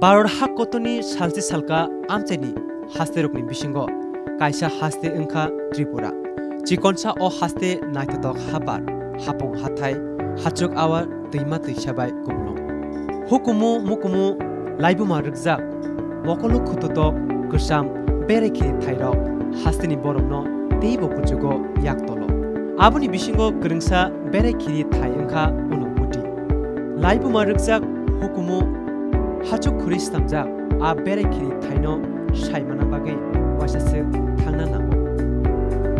Baror hakotoni salsi salka amcheni haste rokni bisingo kaisa haste engka Tripura. Chikonsa o haste naitatok habar hapong hathai hachuk awa teima teisabai kumno. Hukumu mukumu laibuma rukjak mokolo khutotok kusam berekhi thairok hasteni boromno teibo kuchugo yaktolo. Abuni bisingo krungsa berekhi thai engka unoputi. Laibuma rukjak hukumu hachuk khuris tamjak a berekhi thaino saimana bagai wasase thangna nango.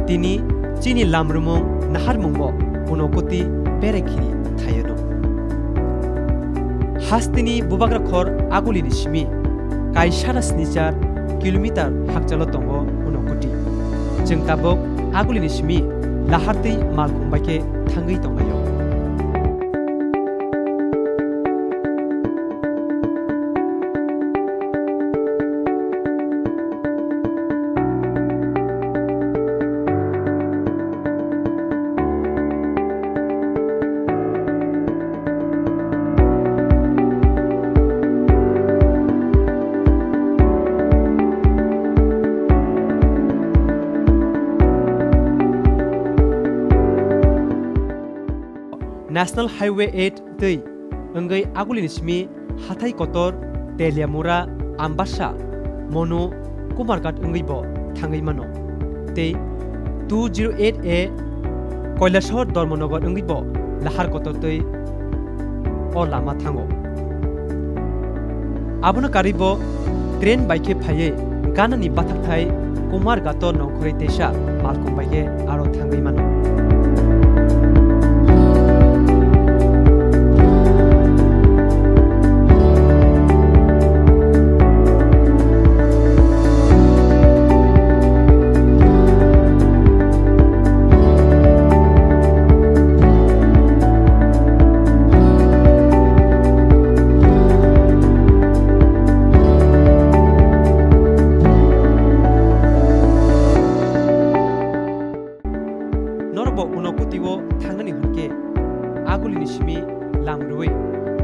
Tini chini lamrumung naharmungbo unokoti berekhi thayono. Hastini bubagra khor agulini simi kaisara snichar kilometer hakchalo tongo unokoti. Jeng tabok agulini simi lahartei malkhumbaike thangai tonglayo. National Highway 8 tei engai agulini simi hathai kotor Teliamura Ambassa mono Kumargat engai bo thangai mano tei 208A Koilashor Dormonogot engai bo lahar kotor tei o lama thango. Abono karibo train baike phaye ganani bathak thai Kumargato nongkhori tesa malkum baike aro thangai mano.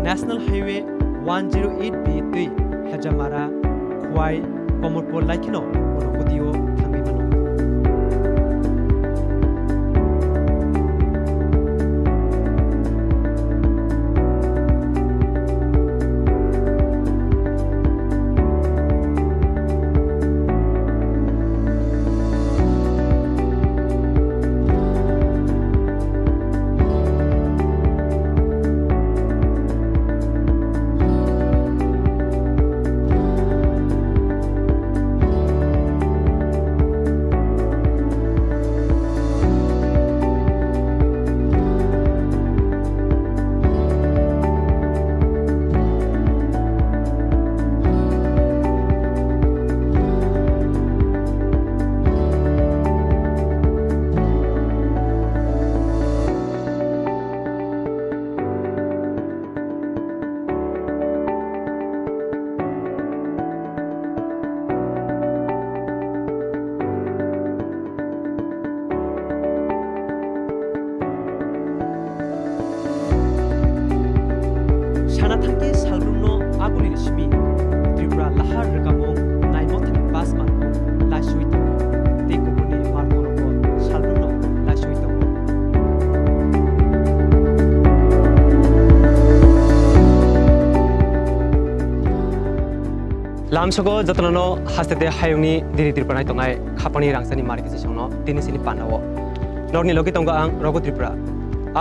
National Highway 108B tei Hajamara Khwai Komorpor laikino onokotio thangai mano. Sanathanke salrumno agulini simi Tripura lahar rekamong naimotani bas marko lasui tongo tei kubuni marko roko salrumno lasui tongo. Lamsogo jatnono hastete hayungni diri Tripura nai tongai khapani rangsani markisi songno tinisini panawo norni logi tongo ang rogo Tripura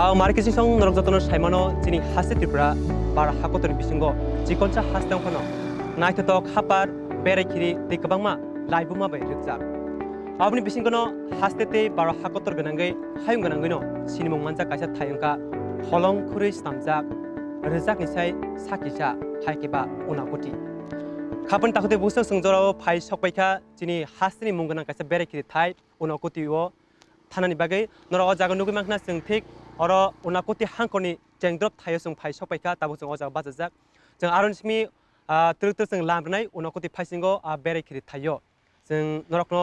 a markisi song norok jatno saimano chini haste Tripura bar hakotor bisingo chikoncha hastang khono naithotok hapar berekhi tei kabangma laibuma bai rukjak abni bisingono hastete bar hakotor ganangai hayung ganangai no sinimong mancha kaisa thayangka holong khurui stamjak rejak ni sai sakisa haikeba unakoti khapon takhute busa sungjorao phai sokpaikha chini hastini mungganang kaisa berekhi thai unakoti o thanani bagai noro jaga nugui mangna sing thik oro unakoti hangkoni jengdrop thayosung phai sokpaikha tabusung oja bajajak jeng aron simi truk sing lamrnai unakoti phaisingo berekhi thayo jeng norokno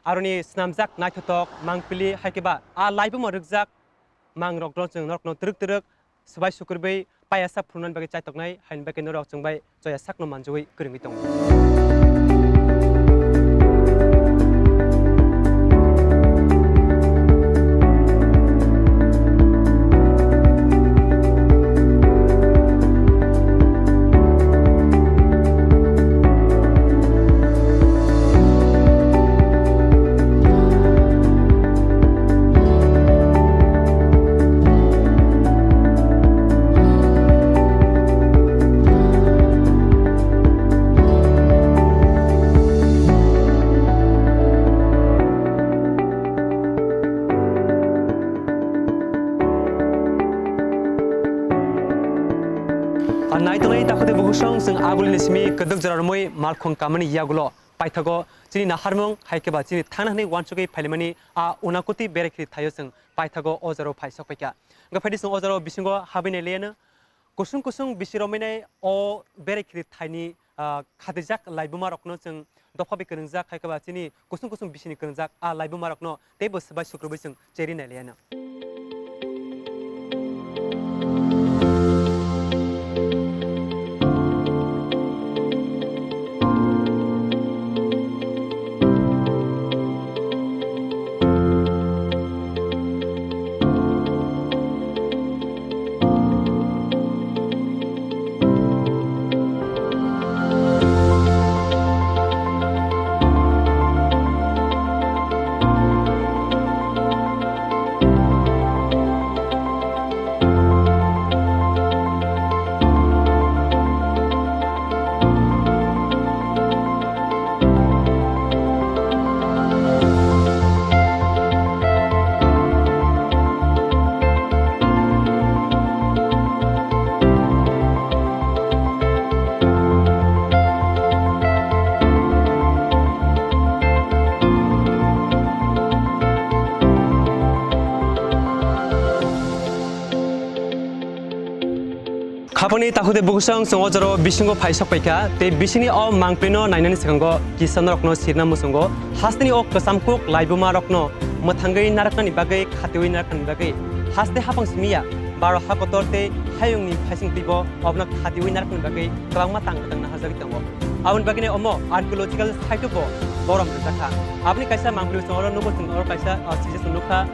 aroni snamjak naithotok mangpili haikeba laibuma rukjak mangrokno jeng norokno truk sbai sukurbai paya sak prunan bagi cai toknai hain bagi norok jengbai joya sak no manjui keringi tong. Naitolai takute bugusong sing agulin ismi keduk jararmoi malkhong kamani yagulo paithago chini naharmong haikeba chini thanahni wanchugi phalimani a unakuti berekri thayo sing paithago ojaro phaisok paika gafadi sing ojaro bisingo habine lena kusung kusung bisiromene o berekri thaini khadijak laibuma rokno sing dophabi krengjak haikeba chini kusung kusung bisini krengjak a laibuma rokno tebo sabai sukrubai sing cheri nalena Kaponi tahude bugusang songojaro bisingo paisok paika te bisini o mangplino nainani sekango kisan rokno sirna musungo hastini o kesamkuk laibuma rokno mathangai narakani bagai khatiwi narakani bagai haste hapang simia baro hakotorte hayungni paising tibo obna khatiwi narakani bagai kalangma tangtang na hazagi tango abun bagine omo archaeological site bo boram rakha apni kaisa mangpli songoro nubo songoro kaisa sije sunukha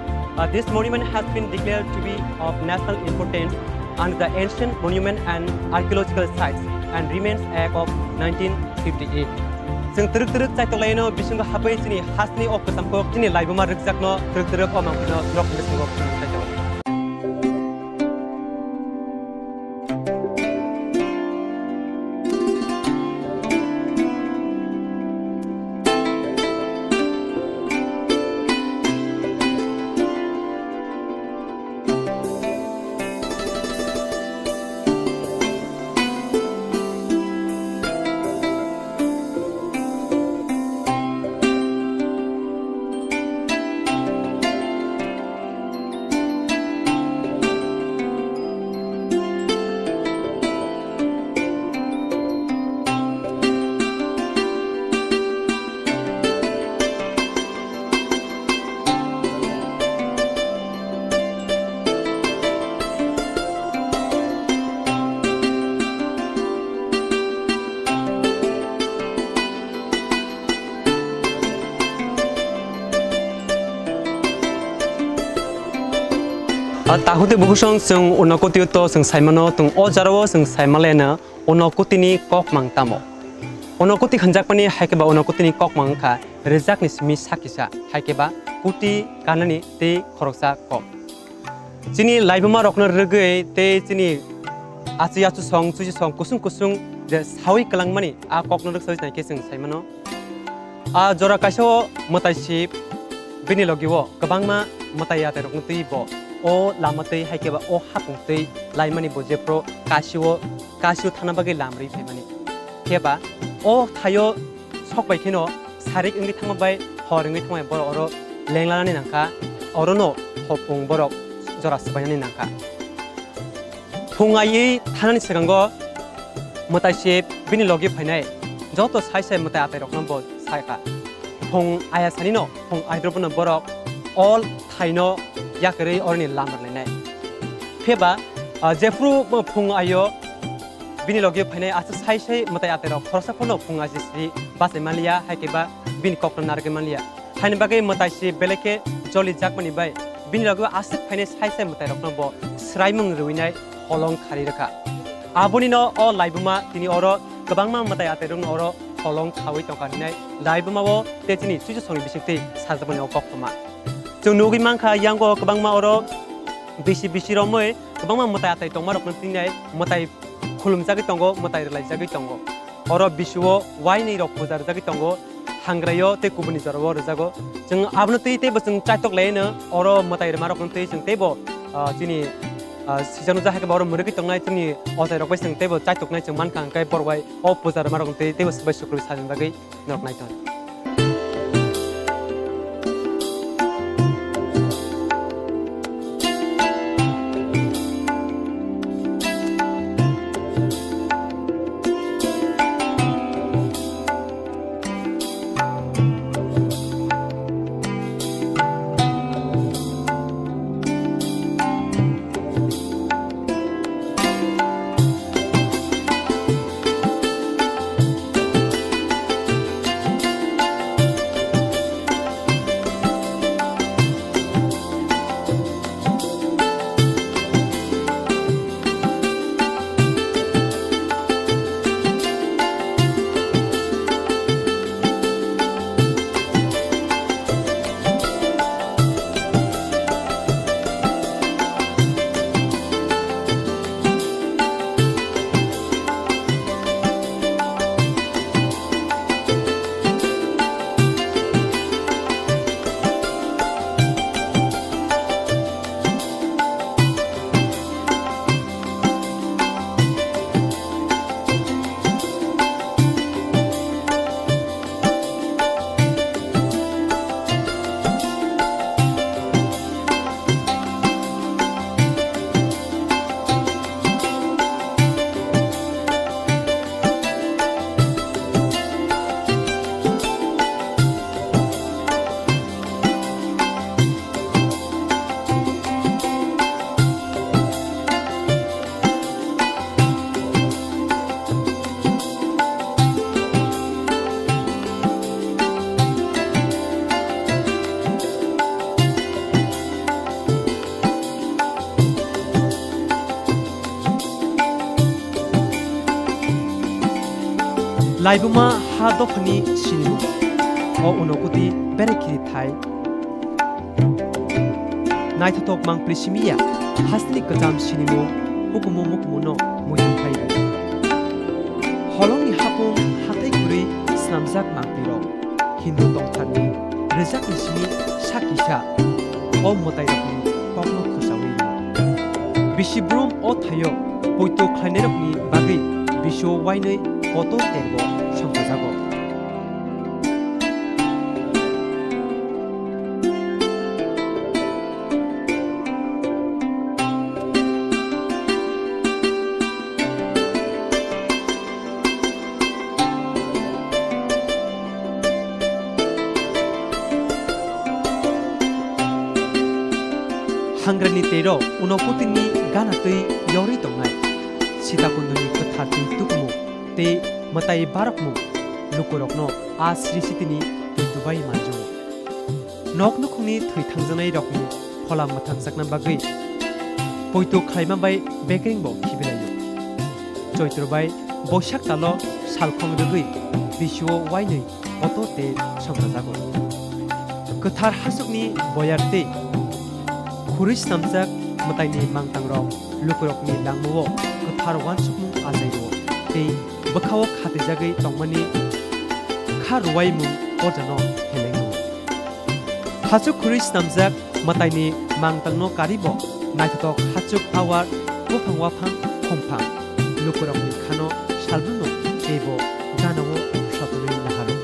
this monument has been declared to be of national importance under the Ancient Monument and Archaeological Sites and Remains Act of 1958. Sing teruk-teruk cai tolaino bisungo hapai sini hasni ok kesamkok sini laibuma rikjakno teruk-teruk omang pino rok bisungo cai tolai. Tahude bugusong sing unakoti to sing saimano tung ojaro sing saimalena unakoti ni kok mangtamo unakoti khanjakpani haikeba unakoti ni kok mangkha rejak ni simi sakisa haikeba kuti kanani te khoroksa kok chini laibuma rokno rege te chini achi achu song chuji song kusung kusung je sawi kalangmani a kokno rok soi ke sing saimano a jora kaso motaisip bini logiwo kabangma motaya te rokno tibo o lamatei haikeba o hapungtei laimani bojepro kasio thana bagi lamri phaimani keba o thayo sokbai khino sarik ingi thangbai horingi thangbai bor oro lenglani nangka orono hopung borok jora sabayani nangka thungai thanani segango motaise bini logi phainai joto saisai motai atai rokno bo saika thung aya sanino thung aidrobono borok all thaino yakre orni lamar lenai pheba जेफ्रु फुं आयो बिनि लगे फैनाय आसु साइसै मताय आतेराव खरसा फनो फुं आजिसि बासे मालिया हाइकेबा बिनि कक्टर नारगे मालिया हाइनि बागै मतायसि बेलेके जलि जाकमनि बाय बिनि लगे आसु फैनाय साइसै मताय रखनबो स्राइमुं रुइनाय हलं खारि रखा आबुनि न अ लाइबुमा तिनि अरो गोबांमा मताय आतेरुं अरो हलं खावै तंकानिनाय लाइबुमावो तेजिनि सुजु संनि बिसिक्ति साजबनि अकखमा जों नुगि मांखा यांगो गोबांमा अरो बिसि रमै गोबांमा मताय आतै तंमा रखनतिनाय मताय खुलुमजागै तंगो मताय लाइजागै तंगो अरो बिसुओ वाइनै रक पुजार जागै तंगो हांग्रायो ते कुबुनि जरबो रजागो जों आबनो तै बसं चाइतक लायनो अरो मताय मारक तै जों तेबो जिनि सिजन जाहाके बारो मुरगै तंनाय जोंनि अजाय रक बैसं तेबो चाइतकनाय जों मानखां काय बरवाय अ पुजार मारक तै तेबो सबै सुक्रुइ साजन बागै नरकनाय तन लाइबुमा हा दफनी सिनिमु ओ उनोकुति बेरेखिरि थाइ नाइथोटक मां प्रिसिमिया हास्नि कजाम सिनिमु हुकुमु मुकुमुनो मुयु थाइ हलंनि हापुं हाथै खुरै स्नामजाक मांपिरो हिन्दु दंथानि रेजाक निसिनि साकिसा ओ मताय रखनि पक्नो खुसावै बिसिब्रुम ओ थायो बयतो ख्लाइने रखनि बागै बिसो वाइनै अतो तेरबो संजागो हांग्रानि तेरो उनकुतिनि गानातै यौरि तंनाय सीताकुंडनि कथारनि तुकमु ते मताय बारकमु लुकुरकनो आ श्रीसितिनि दुबाई मानजु नकनुखुनि थैथांजनाय रकनि फला मथांजाकना बागै पयतो खायमा बाय बेकरिंग बो खिबिलायो चैत्रबाय बैसाख तालो सालखं रगै बिसुओ वाइनै अतो ते संजागो कथार हासुकनि बयारते खुरिस नामजाक मतायनि मांतांरक लुकुरकनि लांमुओ कथार वानसुकमु आजायो ते बखाव खातेजागै तंमानि खारवाइमु अजनो हेलेंगु हाचुक खुरिस नामजाक मतायनि मांतांनो कारिबो नाइथोटक हाचुक आवार वफां खंफां लुकुरकनि खानो सालबुनो तेबो गानावो सतनै नाहारो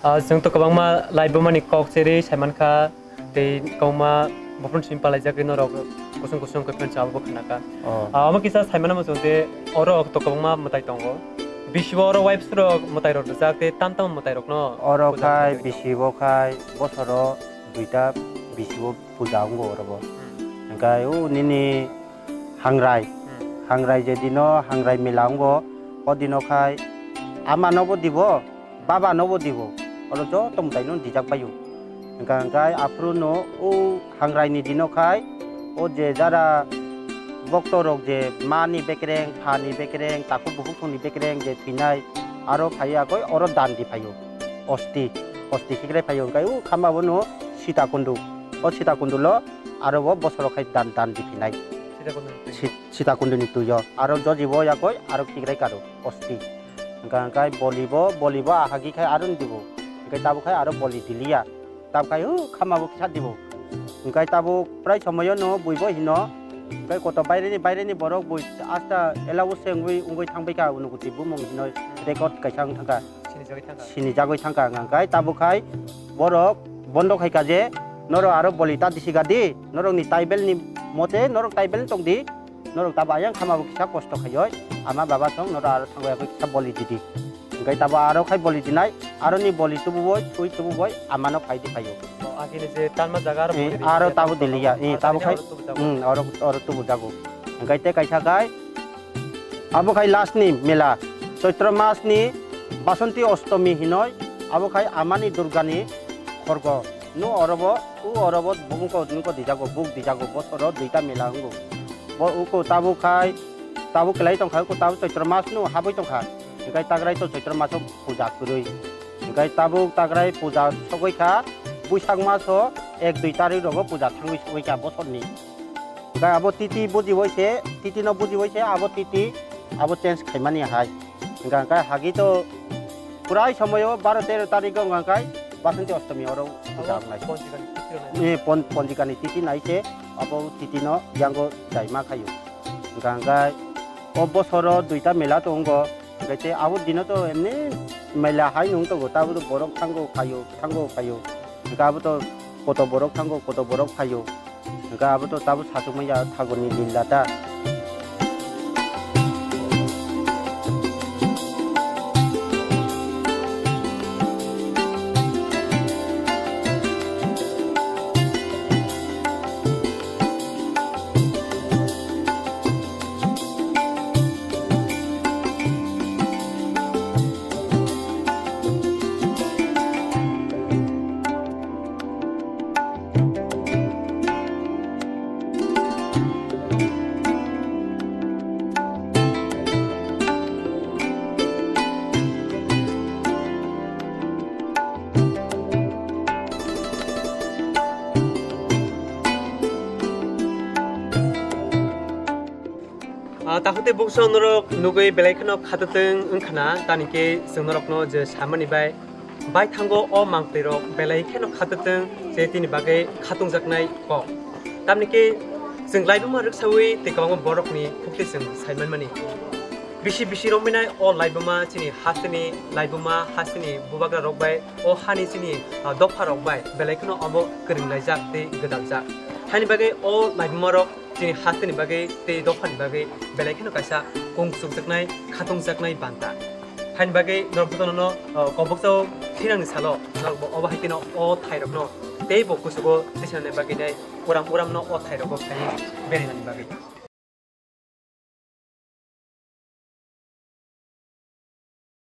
जों तो गोबां मा लाइभ मानि कक जेरै साइमानखा दै गावमा बफन सिम्पल जागै नरक कुसुं कुसुं कफेन चाबो खनाका आमा किसा साइमाना मजो दे और तो गोबां मा मताइ दंगो बिशिव और वाइफ्स रो मताइ रो जाते ताम ताम मताइ रक न और खाय बिशिव खाय बसर दुइटा बिशिव पूजा अंगो रबो गाय उ निनि हांराय जे दिनो हांराय मिलांगो ओ दिनो खाय आमा नबो दिबो बाबा नबो दिबो और जो तुम ताइनो दिजाक बायु गाय आफ्रु नो उ हांरायनि दिनो खाय ओ जे जारा बक्तरक जे मानि बेकरें फानि बेकरें ताकु बहुतनि बेकरें जे फिनाय आरो फाया गय और दान दि फायो अस्ति खिग्रे फायो गाय उ खामाबो नो सीता कुंडु ओ सीता कुंडुलो आरो वो बसर खाय दान दि फिनाय सीता कुंडुनि तुयो आरो जो जिबो या गय आरो खिग्रे कारो अस्ति गाय बलिबो आहागि खाय आरो दिबो गाय ताबो खाय आरो बलि दिलिया ताब खाय खामाबो खिसा दिबो गाय ताबो प्राय समय नो बुइबो हिनो गाय कत बायरेनि बरक बुइ आस्ता एलाव सेंगुइ उंगुइ थांबायका उनुगुति बुमं हिनो रेकर्ड कायसां थांका सिनि जागै थांका गाय ताबो खाय बरक बन्द खायका जे नरो आरो बलिता दिसिगादि नरकनि टाइबेलनि मते नरक टाइबेल तंदि नरक ताबो आयां खामाबो खिसा कष्ट खायय आमा बाबा सं नरो आरो थांबाय खिसा बलि दिदि गाय ताबो आरो खाय बलि दिनाय आरो नि बलि तुबुबय थुइ तुबुबय आमानो फायदि फायो आगे जे तालमा जागा आरो ताबो दिलिया ताबो खाय और तुबु जागो गाय ते कायसा गाय आबो खाय लास्टनि मेला चैत्र मासनि बासन्ती अष्टमी हिनय आबो खाय आमानि दुर्गानि खर्ग नु अरबो बुंको नुको दिजागो बुक दिजागो बसर दुइटा मेला हंगो बो उको ताबो खाय ताबो केलाय तंखा को ताबो चैत्र मास नु हाबै तंखा गाय ताग्राय तो चैत्र मासो पूजा करै गाय ताबो ताग्राय पूजा सगैखा बैसाग मासो 1-2 तारिख रगो पूजा थांबै सगैखा बसरनि गाय आबो तिथि बुजिबैसे तिथि न बुजिबैसे आबो तिथि आबो चेंज खायमानि हाय गाय हागि तो पुराय समयो 12-13 तारिख गाय बासन्ती अष्टमी और पूजा नाय पंजिकानि तिथि नायसे आबो तिथि न यांगो जायमा खायो गाय ओ बसर दुइटा मेला दंगो गायते आबो दिनो तो एमनि मेला हाय नं तो गोताबो तो बरक थांगो फायो गाबो तो कत बरक थांगो कत बरक फायो गाबो तो ताबो सासुमैया थागोनि लीलाटा ताहुते बुकसो नरक नुगै बेलायखनो खाततों ओंखाना तानिके जों नरकनो जे सामानि बाय थांगो अ मांप्लेरक बेलायखनो खाततों जे तिनि बागै खातुंजाकनाय क तामनिके जों लाइबमा रखसावै तेकाव बरकनि फुक्तिजों साइमान मानि बिसि रमिनाय अ लाइबमा चिनि हासनि लाइबमा हासनि बुबाग्रा रकबाय अ हानि चिनि दफा रकबाय बेलायखनो अबो गोरोंलायजाक ते गोदाबजाक हानि बागै अ लाइबमा रक चिनि हासनि बागै ते दफानि बागै बेलायखनो कायसा गंसुकजाकनाय खातुंजाकनाय बान्ता हानि बागै नरबतनो कबकजौ थिरांनि सालो नरब अबाहायतिनो अ थाइरकनो ते बकुसुगो दिसने बागै नै उरामनो अ थाइरको खाय बेरेनानि बागै